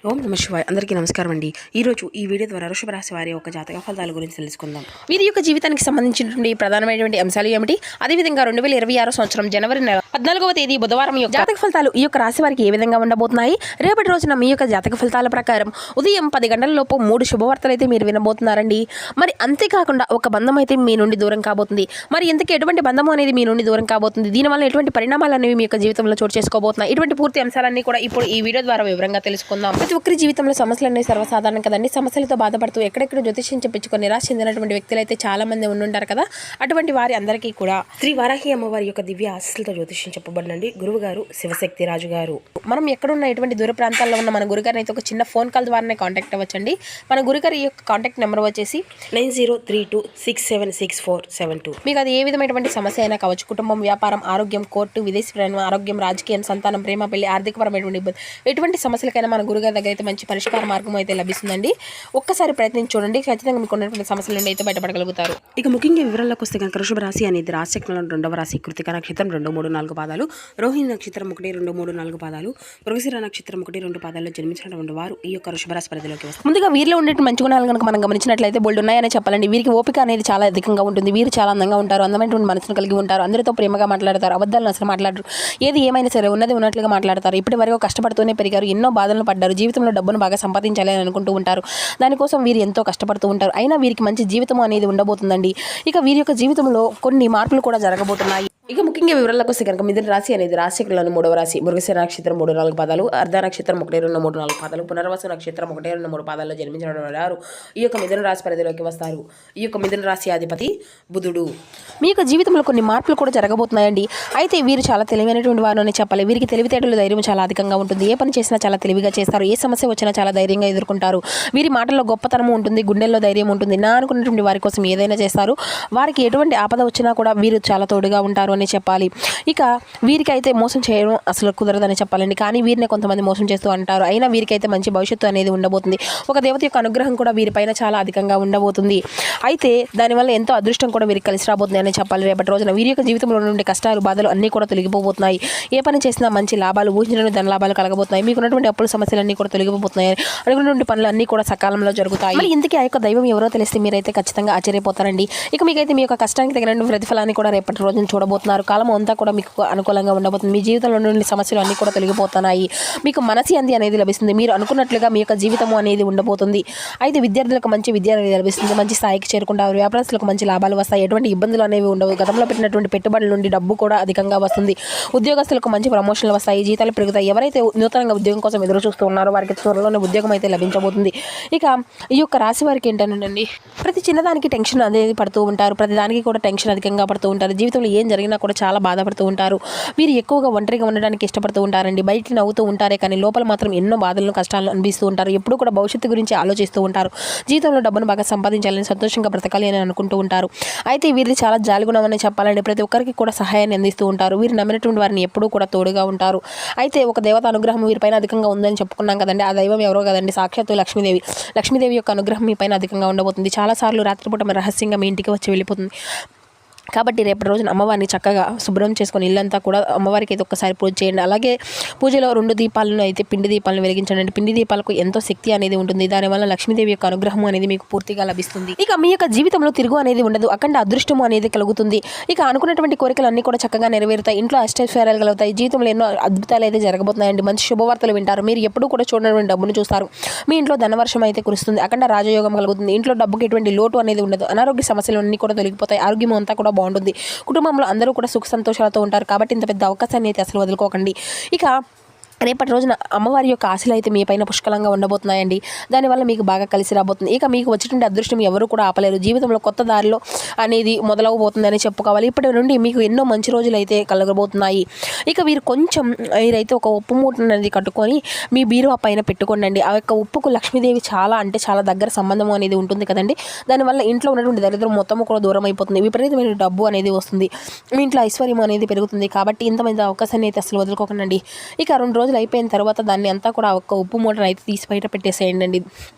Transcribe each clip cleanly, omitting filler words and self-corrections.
ఓం నమ శివాయ. అందరికీ నమస్కారం అండి. ఈరోజు ఈ వీడియో ద్వారా వృషభ రాశి వారి యొక్క జాతక ఫలితాల గురించి తెలుసుకుందాం. వీరి యొక్క జీవితానికి సంబంధించినటువంటి ప్రధానమైనటువంటి అంశాలు ఏమిటి, అదేవిధంగా 2026 సంవత్సరం జనవరి నెల 14వ తేదీ బుధవారం యొక్క జాతక ఫలితాలు ఈ యొక్క రాశి వారికి ఏ విధంగా ఉండబోతున్నాయి. రేపటి రోజున మీ యొక్క జాతక ఫలితాల ప్రకారం ఉదయం 10 గంటల లోపు 3 శుభవార్తలు అయితే మీరు వినబోతున్నారండి. మరి అంతేకాకుండా ఒక బంధం అయితే మీ నుండి దూరం కాబోతుంది. మరి ఇంతకీ ఎటువంటి బంధం అనేది మీ నుండి దూరం కాబోతుంది, దీనివల్ల ఎటువంటి పరిణామాలు అనేవి మీ యొక్క జీవితంలో చోటు చేసుకోబోతున్నాయి. ఇటువంటి పూర్తి అంశాలన్నీ కూడా ఇప్పుడు ఈ వీడియో ద్వారా వివరంగా తెలుసుకుందాం. ప్రతి ఒక్కరి జీవితంలో సమస్యలు అనేవి సర్వసాధారణం కదండి. సమస్యలతో బాధపడుతూ ఎక్కడెక్కడ జ్యోతిష్యం చెప్పించుకొని నిరాశ చెందినటువంటి వ్యక్తులు అయితే చాలా మంది ఉండుంటారు కదా. అటువంటి వారి అందరికీ కూడా శ్రీ వారాహి అమ్మవారి యొక్క దివ్య ఆశీస్సులతో జ్యోతిష్యం చెప్పబడినండి గురువు గారు శివశక్తి రాజు గారు. మనం ఎక్కడున్న ఎటువంటి దూర ప్రాంతాల్లో ఉన్న మన గురుగారిని అయితే ఒక చిన్న ఫోన్ కాల్ ద్వారానే కాంటాక్ట్ అవ్వచ్చండి. మన గురుగారి యొక్క కాంటాక్ట్ నెంబర్ వచ్చేసి 9032676472. మీకు అది ఏ విధమైనటువంటి సమస్య అయినా కావచ్చు, కుటుంబం, వ్యాపారం, ఆరోగ్యం, కోర్టు, విదేశీ ప్రయాణం, ఆరోగ్యం, రాజకీయం, సంతానం, ప్రేమ, పెళ్లి, ఆర్థికపరమైనటువంటి ఇబ్బంది, ఎటువంటి సమస్యలకైనా మన గురుగారి దగ్గర అయితే మంచి పరిష్కార మార్గం అయితే లభిస్తుందండి. ఒక్కసారి ప్రయత్నించి చూడండి, ఖచ్చితంగా మీకు ఉన్నటువంటి సమస్యల నుండి అయితే బయటపడగలుగుతారు. ఇక ముఖ్యంగా వివరాల్లోకి వస్తే కనుక వృషభ రాశి అనేది రాశిచక్రంలో 2వ రాశి. కృతిక నక్షత్రం 2, 3, 4 పాదాలు, రోహిణి నక్షత్రం 1, 2, 3, 4 పాదాలు, మృగశిర నక్షత్రం 1, 2 పాదాల్లో జన్మించినటువంటి వారు ఈ యొక్క వృషభ రాశి పరిధిలోకి వస్తారు. ముందుగా వీరిలో ఉండే మంచి గుణాలు కనుక మనం గమనించినట్లయితే బోల్డ్ ఉన్నాయని చెప్పాలండి. వీరికి ఓపిక అనేది చాలా అధికంగా ఉంటుంది. వీరు చాలా అందంగా ఉంటారు, అందమైనటువంటి మనసును కలిగి ఉంటారు, అందరితో ప్రేమగా మాట్లాడతారు, అబద్ధాలను అసలు మాట్లాడరు, ఏది ఏమైనా సరే ఉన్నది ఉన్నట్లుగా మాట్లాడతారు. ఇప్పటి వరకు కష్టపడుతూనే పెరిగారు, ఎన్నో బాధలను పడ్డారు, జీవితంలో డబ్బును బాగా సంపాదించాలి అని అనుకుంటూ ఉంటారు. దానికోసం వీరు ఎంతో కష్టపడుతూ ఉంటారు. అయినా వీరికి మంచి జీవితం అనేది ఉండబోతుందండి. ఇక వీరి యొక్క జీవితంలో కొన్ని మార్పులు కూడా జరగబోతున్నాయి. ఇక ముఖ్యంగా వివరాలకు వస్తే కనుక మిథున రాశి అనేది రాశిచక్రంలోని 3వ రాశి. మృగశిర నక్షత్రం 3, 4 పాదాలు, అర్ధ నక్షత్రం 1, 2, 3, 4 పాదాలు, పునర్వసు నక్షత్రం 1, 2, 3 పాదాల్లో జన్మించిన వారు ఈ యొక్క మిథున రాశి పరిధిలోకి వస్తారు. ఈ యొక్క మిథున రాశి అధిపతి బుధుడు. మీ యొక్క జీవితంలో కొన్ని మార్పులు కూడా జరగబోతున్నాయండి. అయితే వీరు చాలా తెలివైనటువంటి వారు అని చెప్పాలి. వీరికి తెలివితేటలు, ధైర్యం చాలా అధికంగా ఉంటుంది. ఏ పని చేసినా చాలా తెలివిగా చేస్తారు. ఏ సమస్య వచ్చినా చాలా ధైర్యంగా ఎదుర్కొంటారు. వీరి మాటల్లో గొప్పతనం ఉంటుంది, గుండెల్లో ధైర్యం ఉంటుంది. నా అనుకున్నటువంటి వారి కోసం ఏదైనా చేస్తారు. వారికి ఎటువంటి ఆపద వచ్చినా కూడా వీరు చాలా తోడుగా ఉంటారు అని చెప్పాలి. ఇక వీరికైతే మోసం చేయడం అసలు కుదరదని చెప్పాలండి. కానీ వీరిని కొంతమంది మోసం చేస్తూ అంటారు. అయినా వీరికైతే మంచి భవిష్యత్తు అనేది ఉండబోతుంది. ఒక దేవత యొక్క అనుగ్రహం కూడా వీరిపైన చాలా అధికంగా ఉండబోతుంది. అయితే దానివల్ల ఎంతో అదృష్టం కూడా వీరికి కలిసి రాబోతుంది అని చెప్పాలి. రేపటి రోజున వీరి యొక్క జీవితంలో నుండి కష్టాలు, బాధలు అన్నీ కూడా తొలగిపోతున్నాయి. ఏ పని చేసినా మంచి లాభాలు, ఊహించిన ధన లాభాలు కలగబోతున్నాయి. మీకున్నటువంటి అప్పుల సమస్యలన్నీ కూడా తొలగిపోతున్నాయి. అనుకున్నటువంటి పనులు అన్నీ కూడా సకాలంలో జరుగుతాయి. మరి ఇంతకీ ఆ యొక్క దైవం ఎవరో తెలిస్తే మీరైతే ఖచ్చితంగా ఆశ్చర్యపోతారండి. ఇక మీకైతే మీ యొక్క కష్టానికి తగిన ప్రతిఫలాన్ని కూడా రేపటి రోజున చూడబోతున్నారు. కాలం అంతా కూడా మీకు అనుకూలంగా ఉండబోతుంది. మీ జీవితంలో నుండి సమస్యలు అన్నీ కూడా తొలగిపోతున్నాయి. మీకు మనశ్శాంతి అనేది లభిస్తుంది. మీరు అనుకున్నట్లుగా మీ యొక్క జీవితం అనేది ఉండబోతుంది. అయితే విద్యార్థులకు మంచి విద్య అనేది లభిస్తుంది. మంచి స్థాయికి చేరుకుంటారు. వ్యాపారస్తులకు మంచి లాభాలు వస్తాయి. ఎటువంటి ఇబ్బందులు అనేవి ఉండవు. గతంలో పెట్టినటువంటి పెట్టుబడుల నుండి డబ్బు కూడా అధికంగా వస్తుంది. ఉద్యోగస్తులకు మంచి ప్రమోషన్లు వస్తాయి, జీతాలు పెరుగుతాయి. ఎవరైతే నూతనంగా ఉద్యోగం కోసం ఎదురు చూస్తూ ఉన్నారో వారికి త్వరలోనే ఉద్యోగం అయితే లభించబోతుంది. ఇక ఈ యొక్క రాశి వారికి ఏంటండి, ప్రతి చిన్నదానికి టెన్షన్ అనేది పడుతూ ఉంటారు. ప్రతి దానికి కూడా టెన్షన్ అధికంగా పడుతూ ఉంటారు. జీవితంలో ఏం జరిగినా కూడా చాలా బాధపడుతూ ఉంటారు. వీరు ఎక్కువగా ఒంటరిగా ఉండడానికి ఇష్టపడుతూ ఉంటారండి. బయటికి నవ్వుతూ ఉంటారే కానీ లోపల మాత్రం ఎన్నో బాధలను, కష్టాలను అనిపిస్తూ ఉంటారు. ఎప్పుడు కూడా భవిష్యత్తు గురించి ఆలోచిస్తూ ఉంటారు. జీవితంలో డబ్బును బాగా సంపాదించాలని, సంతోషంగా బ్రతకాలి అని అనుకుంటూ ఉంటారు. అయితే వీరిది చాలా జాలిగుణం అని చెప్పాలండి. ప్రతి ఒక్కరికి కూడా సహాయాన్ని అందిస్తూ ఉంటారు. వీరు నమ్మినటువంటి వారిని ఎప్పుడూ కూడా తోడుగా ఉంటారు. అయితే ఒక దేవత అనుగ్రహం వీరిపైన అధికంగా ఉందని చెప్పుకున్నాం కదండి. ఆ దైవం ఎవరో కదండి, సాక్షాత్తు లక్ష్మీదేవి. లక్ష్మీదేవి యొక్క అనుగ్రహం మీ పైన అధికంగా ఉండబోతుంది. చాలాసార్లు రాత్రిపూట రహస్యంగా మీ ఇంటికి వచ్చి వెళ్ళిపోతుంది. కాబట్టి రేపటి రోజున అమ్మవారిని చక్కగా శుభ్రం చేసుకొని ఇల్లంతా కూడా అమ్మవారికి అయితే ఒక్కసారి పూజ చేయండి. అలాగే పూజలో 2 దీపాలను అయితే పిండి దీపాలను వెలిగించండి. పిండి దీపాలకు ఎంతో శక్తి అనేది ఉంటుంది. దానివల్ల లక్ష్మీదేవి యొక్క అనుగ్రహం అనేది మీకు పూర్తిగా లభిస్తుంది. ఇక మీ యొక్క జీవితంలో తిరుగు అనేది ఉండదు. అఖండ అదృష్టము అనేది కలుగుతుంది. ఇక అనుకున్నటువంటి కోరికలు అన్నీ కూడా చక్కగా నెరవేరుతాయి. ఇంట్లో అష్టైశ్వర్యాలు కలుగుతాయి. జీవితంలో ఎన్నో అద్భుతాలు అయితే జరగబోతున్నాయండి. మంచి శుభవార్తలు వింటారు. మీరు ఎప్పుడు కూడా చూడనటువంటి డబ్బును చూస్తారు. మీ ఇంట్లో ధనవర్షం అయితే కురుస్తుంది. అఖండ రాజయోగం కలుగుతుంది. ఇంట్లో డబ్బుకి ఎటువంటి లోటు అనేది ఉండదు. అనారోగ్య సమస్యలు అన్నీ కూడా తొలగిపోతాయి. ఆరోగ్యం అంతా కూడా బాగుంటుంది. కుటుంబంలో అందరూ కూడా సుఖ సంతోషాలతో ఉంటారు. కాబట్టి ఇంత పెద్ద అవకాశాన్ని అయితే అసలు వదులుకోకండి. ఇక రేపటి రోజున అమ్మవారి యొక్క ఆశలు అయితే మీ పైన పుష్కలంగా ఉండబోతున్నాయండి. దానివల్ల మీకు బాగా కలిసి రాబోతుంది. ఇక మీకు వచ్చేటువంటి అదృష్టం ఎవరు కూడా ఆపలేరు. జీవితంలో కొత్త దారిలో అనేది మొదలవబోతుందని చెప్పుకోవాలి. ఇప్పటి నుండి మీకు ఎన్నో మంచి రోజులు అయితే కలగబోతున్నాయి. ఇక వీరైతే ఒక ఉప్పు మూట అనేది కట్టుకొని మీ బీరువా పైన పెట్టుకోండి. ఆ యొక్క ఉప్పుకు లక్ష్మీదేవి చాలా అంటే చాలా దగ్గర సంబంధం అనేది ఉంటుంది కదండి. దానివల్ల ఇంట్లో ఉన్నటువంటి దరిద్రం మొత్తం కూడా దూరం అయిపోతుంది. విపరీతమైన డబ్బు అనేది వస్తుంది. మీ ఇంట్లో ఐశ్వర్యం అనేది పెరుగుతుంది. కాబట్టి ఇంతమంది అవకాశాన్ని అయితే అసలు వదులుకోకండి. ఇక 2 రోజులు అయిపోయిన తర్వాత దాన్ని అంతా కూడా ఒక ఉప్పు మూటను అయితే తీసి బయట పెట్టేసేయండి.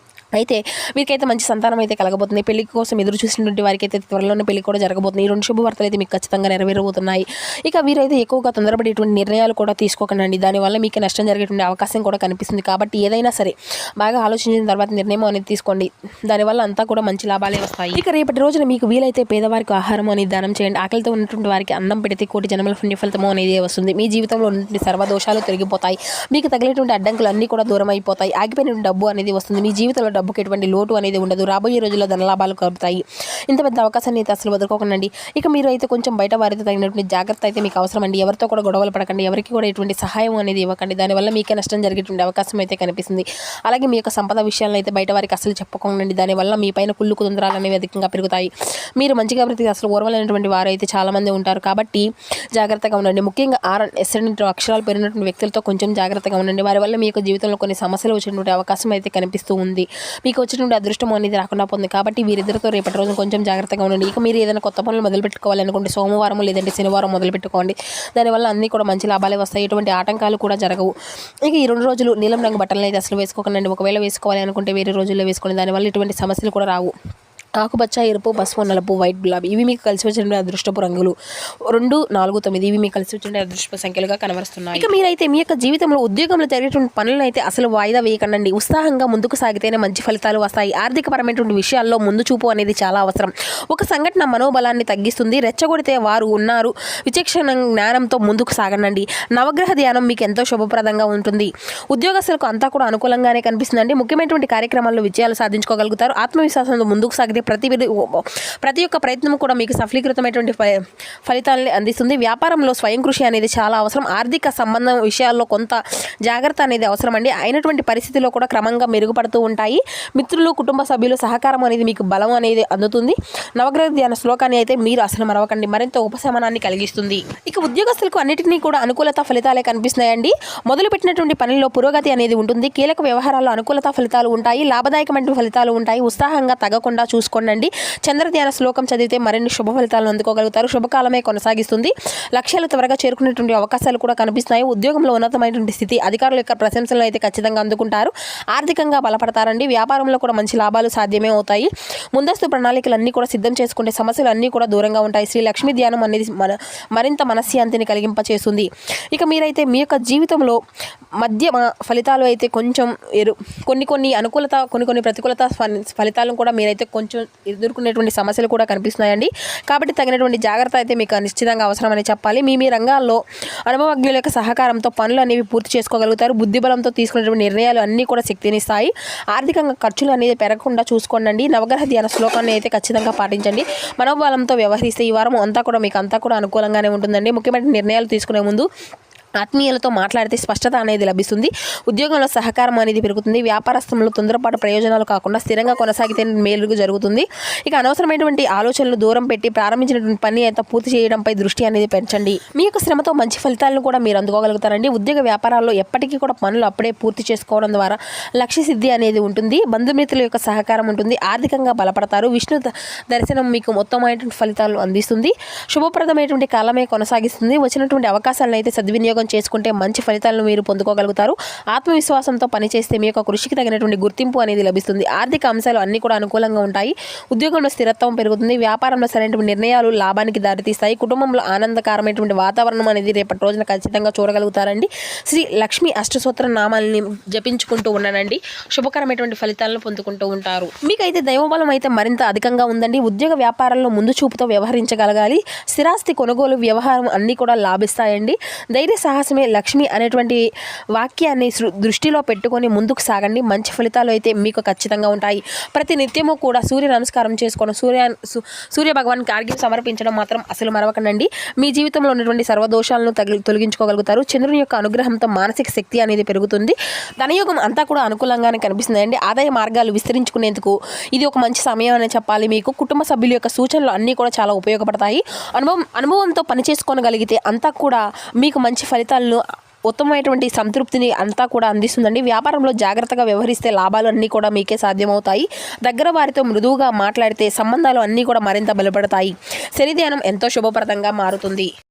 అయితే వీరికైతే మంచి సంతానం అయితే కలగబోతుంది. పెళ్లి కోసం ఎదురు చూసినటువంటి వారికి అయితే త్వరలోనే పెళ్లి కూడా జరగబోతుంది. ఈ 2 శుభవార్తలు అయితే మీకు ఖచ్చితంగా నెరవేరబోతున్నాయి. ఇక వీరైతే ఎక్కువగా తొందరపడి ఇటువంటి నిర్ణయాలు కూడా తీసుకోకండి. దానివల్ల మీకు నష్టం జరిగేటువంటి అవకాశం కూడా కనిపిస్తుంది. కాబట్టి ఏదైనా సరే బాగా ఆలోచించిన తర్వాత నిర్ణయం అనేది తీసుకోండి. దానివల్ల అంతా కూడా మంచి లాభాలే వస్తాయి. ఇక రేపటి రోజున మీకు వీలైతే పేదవారికి ఆహారం అనేది దానం చేయండి. ఆకలితో ఉన్నటువంటి వారికి అన్నం పెడితే కోటి జన్మల పుణ్య ఫలితము అనేది వస్తుంది. మీ జీవితంలో ఉన్నటువంటి సర్వదోషాలు తొలగిపోతాయి. మీకు తగిలేటువంటి అడ్డంకులు అన్నీ కూడా దూరం అయిపోతాయి. ఆగిపోయిన డబ్బు అనేది వస్తుంది. మీ జీవితంలో డబ్బుకి ఎటువంటి లోటు అనేది ఉండదు. రాబోయే రోజుల్లో ధనలాభాలు కలుగుతాయి. ఇంత పెద్ద అవకాశాన్ని అయితే అసలు వదులుకోకండి. ఇక మీరు అయితే కొంచెం బయట వారితో తగినటువంటి జాగ్రత్త అయితే మీకు అవసరం అండి. ఎవరితో కూడా గొడవలు పడకండి. ఎవరికి కూడా ఎటువంటి సహాయం అనేది ఇవ్వకండి. దానివల్ల మీకే నష్టం జరిగేటువంటి అవకాశం అయితే కనిపిస్తుంది. అలాగే మీ యొక్క సంపద విషయాలను అయితే బయట వారికి అసలు చెప్పుకోకండి. దానివల్ల మీ పైన కుళ్ళు కుతంత్రాలు అనేవి అధికంగా పెరుగుతాయి. మీరు మంచిగా బ్రతికి అసలు ఓర్వలేనటువంటి వారు అయితే చాలామంది ఉంటారు. కాబట్టి జాగ్రత్తగా ఉండండి. ముఖ్యంగా RN అక్షరాలు పెరిగినటువంటి వ్యక్తులతో కొంచెం జాగ్రత్తగా ఉండండి. వారి వల్ల మీ యొక్క జీవితంలో కొన్ని సమస్యలు వచ్చేటువంటి అవకాశం అయితే కనిపిస్తూ ఉంది. మీకు వచ్చినటువంటి అదృష్టం అనేది రాకుండా పోతుంది. కాబట్టి వీరిద్దరితో రేపటి రోజు కొంచెం జాగ్రత్తగా ఉండండి. ఇక మీరు ఏదైనా కొత్త పనులు మొదలు పెట్టుకోవాలనుకుంటే సోమవారం లేదంటే శనివారం మొదలు పెట్టుకోండి. దానివల్ల అన్నీ కూడా మంచి లాభాలే వస్తాయి. ఎటువంటి ఆటంకాలు కూడా జరగవు. ఇక ఈ 2 రోజులు నీలం రంగు బట్టలను అయితే అసలు వేసుకోకండి. ఒకవేళ వేసుకోవాలి అనుకుంటే వేరే రోజుల్లో వేసుకోండి. దానివల్ల ఎటువంటి సమస్యలు కూడా రావు. ఆకుపచ్చ, ఎరుపు, పసుపు, నలుపు, వైట్, గులాబీ ఇవి మీకు కలిసి వచ్చిన అదృష్టపు రంగులు. 2, 4, 9 ఇవి మీకు కలిసి వచ్చిన అదృష్టపు సంఖ్యలుగా కనబరుస్తున్నాయి. ఇక మీరైతే మీ యొక్క జీవితంలో ఉద్యోగంలో జరిగేటువంటి పనులను అయితే అసలు వాయిదా వేయకండి. ఉత్సాహంగా ముందుకు సాగితేనే మంచి ఫలితాలు వస్తాయి. ఆర్థికపరమైనటువంటి విషయాల్లో ముందు చూపు అనేది చాలా అవసరం. ఒక సంఘటన మనోబలాన్ని తగ్గిస్తుంది. రెచ్చగొడితే వారు ఉన్నారు. విచక్షణ జ్ఞానంతో ముందుకు సాగండి. నవగ్రహ ధ్యానం మీకు ఎంతో శుభప్రదంగా ఉంటుంది. ఉద్యోగస్తులకు అంతా కూడా అనుకూలంగానే కనిపిస్తుందండి. ముఖ్యమైనటువంటి కార్యక్రమాల్లో విజయాలు సాధించుకోగలుగుతారు. ఆత్మవిశ్వాసంతో ముందుకు సాగితే ప్రతి ఒక్క ప్రయత్నం కూడా మీకు సఫలీకృతమైనటువంటి ఫలితాలని అందిస్తుంది. వ్యాపారంలో స్వయం కృషి అనేది చాలా అవసరం. ఆర్థిక సంబంధం విషయాల్లో కొంత జాగ్రత్త అనేది అవసరం అండి. అయినటువంటి పరిస్థితుల్లో కూడా క్రమంగా మెరుగుపడుతూ ఉంటాయి. మిత్రులు, కుటుంబ సభ్యులు సహకారం అనేది మీకు బలం అనేది అందుతుంది. నవగ్రహ ధ్యాన శ్లోకాన్ని అయితే మీరు అసలు మరవకండి. మరింత ఉపశమనాన్ని కలిగిస్తుంది. ఇక ఉద్యోగస్తులకు అన్నిటినీ కూడా అనుకూలత ఫలితాలే కనిపిస్తున్నాయండి. మొదలుపెట్టినటువంటి పనిలో పురోగతి అనేది ఉంటుంది. కీలక వ్యవహారాల్లో అనుకూలత ఫలితాలు ఉంటాయి. లాభదాయకమైన ఫలితాలు ఉంటాయి. ఉత్సాహంగా తగ్గకుండా చూసుకోండి. చంద్రధ్యాన శ్లోకం చదివితే మరిన్ని శుభ ఫలితాలను అందుకోగలుగుతారు. శుభకాలమే కొనసాగిస్తుంది. లక్ష్యాలు త్వరగా చేరుకునేటువంటి అవకాశాలు కూడా కనిపిస్తున్నాయి. ఉద్యోగంలో ఉన్నతమైనటువంటి స్థితి, అధికారుల యొక్క ప్రశంసలను అయితే ఖచ్చితంగా అందుకుంటారు. ఆర్థికంగా బలపడతారండి. వ్యాపారంలో కూడా మంచి లాభాలు సాధ్యమే అవుతాయి. ముందస్తు ప్రణాళికలన్నీ కూడా సిద్ధం చేసుకుంటే సమస్యలు అన్నీ కూడా దూరంగా ఉంటాయి. శ్రీ లక్ష్మీ ధ్యానం అనేది మరింత మనశ్శాంతిని కలిగింపచేస్తుంది. ఇక మీరైతే మీ యొక్క జీవితంలో మధ్య ఫలితాలు అయితే కొంచెం కొన్ని అనుకూలత, కొన్ని ప్రతికూలత ఫలితాలను కూడా మీరైతే కొంచెం ఎదుర్కొనేటువంటి సమస్యలు కూడా కనిపిస్తున్నాయండి. కాబట్టి తగినటువంటి జాగ్రత్త అయితే మీకు నిశ్చితంగా అవసరమని చెప్పాలి. మీ రంగాల్లో అనుభవజ్ఞుల యొక్క సహకారంతో పనులు అనేవి పూర్తి చేసుకోగలుగుతారు. బుద్ధిబలంతో తీసుకునేటువంటి నిర్ణయాలు అన్నీ కూడా శక్తినిస్తాయి. ఆర్థికంగా ఖర్చులు అనేది పెరగకుండా చూసుకోండి. నవగ్రహ ధ్యాన శ్లోకాన్ని అయితే ఖచ్చితంగా పాటించండి. మనోబలంతో వ్యవహరిస్తే ఈ వారం అంతా కూడా మీకు అనుకూలంగానే ఉంటుందండి. ముఖ్యమైన నిర్ణయాలు తీసుకునే ముందు ఆత్మీయులతో మాట్లాడితే స్పష్టత అనేది లభిస్తుంది. ఉద్యోగంలో సహకారం అనేది పెరుగుతుంది. వ్యాపారస్థంలో తొందరపాటు ప్రయోజనాలు కాకుండా స్థిరంగా కొనసాగితే మేలు జరుగుతుంది. ఇక అనవసరమైనటువంటి ఆలోచనలు దూరం పెట్టి ప్రారంభించినటువంటి పని అయితే పూర్తి చేయడంపై దృష్టి అనేది పెంచండి. మీ యొక్క శ్రమతో మంచి ఫలితాలను కూడా మీరు అందుకోగలుగుతారండి. ఉద్యోగ వ్యాపారాల్లో ఎప్పటికీ కూడా పనులు అప్పుడే పూర్తి చేసుకోవడం ద్వారా లక్ష్య సిద్ధి అనేది ఉంటుంది. బంధుమిత్రుల యొక్క సహకారం ఉంటుంది. ఆర్థికంగా బలపడతారు. విష్ణు దర్శనం మీకు మొత్తమైనటువంటి ఫలితాలు అందిస్తుంది. శుభప్రదమైనటువంటి కాలమే కొనసాగిస్తుంది. వచ్చినటువంటి అవకాశాలను అయితే సద్వినియోగం చేసుకుంటే మంచి ఫలితాలను మీరు పొందుకోగలుగుతారు. ఆత్మవిశ్వాసంతో పనిచేస్తే మీ యొక్క కృషికి తగినటువంటి గుర్తింపు అనేది లభిస్తుంది. ఆర్థిక అంశాలు అన్ని కూడా అనుకూలంగా ఉంటాయి. ఉద్యోగంలో స్థిరత్వం పెరుగుతుంది. వ్యాపారంలో సరైనటువంటి నిర్ణయాలు లాభానికి దారితీస్తాయి. కుటుంబంలో ఆనందకరమైనటువంటి వాతావరణం అనేది రేపటి రోజున ఖచ్చితంగా చూడగలుగుతారండి. శ్రీ లక్ష్మీ అష్టసూత్ర నామాలని జపించుకుంటూ ఉన్నానండి. శుభకరమైనటువంటి ఫలితాలను పొందుకుంటూ ఉంటారు. మీకైతే దైవబలం అయితే మరింత అధికంగా ఉందండి. ఉద్యోగ వ్యాపారాల్లో ముందు చూపుతో వ్యవహరించగలగాలి. స్థిరాస్తి కొనుగోలు వ్యవహారం అన్నీ కూడా లాభిస్తాయండి. ధైర్య సాహసమే లక్ష్మి అనేటువంటి వాక్యాన్ని దృష్టిలో పెట్టుకొని ముందుకు సాగండి. మంచి ఫలితాలు అయితే మీకు ఖచ్చితంగా ఉంటాయి. ప్రతి నిత్యము కూడా సూర్య నమస్కారం చేసుకోవడం, సూర్య భగవాన్కి ఆర్ఘ్యం సమర్పించడం మాత్రం అసలు మరవకండి. మీ జీవితంలో ఉన్నటువంటి సర్వదోషాలను తొలగించుకోగలుగుతారు. చంద్రుని యొక్క అనుగ్రహంతో మానసిక శక్తి అనేది పెరుగుతుంది. ధనయోగం అంతా కూడా అనుకూలంగానే కనిపిస్తుందండి. ఆదాయ మార్గాలు విస్తరించుకునేందుకు ఇది ఒక మంచి సమయం అని చెప్పాలి. మీకు కుటుంబ సభ్యుల యొక్క సూచనలు అన్నీ కూడా చాలా ఉపయోగపడతాయి. అనుభవంతో పని చేసుకోగలిగితే అంతా కూడా మీకు మంచి ఫలితాలను, ఉత్తమమైనటువంటి సంతృప్తిని అంతా కూడా అందిస్తుందండి. వ్యాపారంలో జాగ్రత్తగా వ్యవహరిస్తే లాభాలు అన్నీ కూడా మీకే సాధ్యమవుతాయి. దగ్గర వారితో మృదువుగా మాట్లాడితే సంబంధాలు అన్నీ కూడా మరింత బలపడతాయి. శని ధ్యానం ఎంతో శుభప్రదంగా మారుతుంది.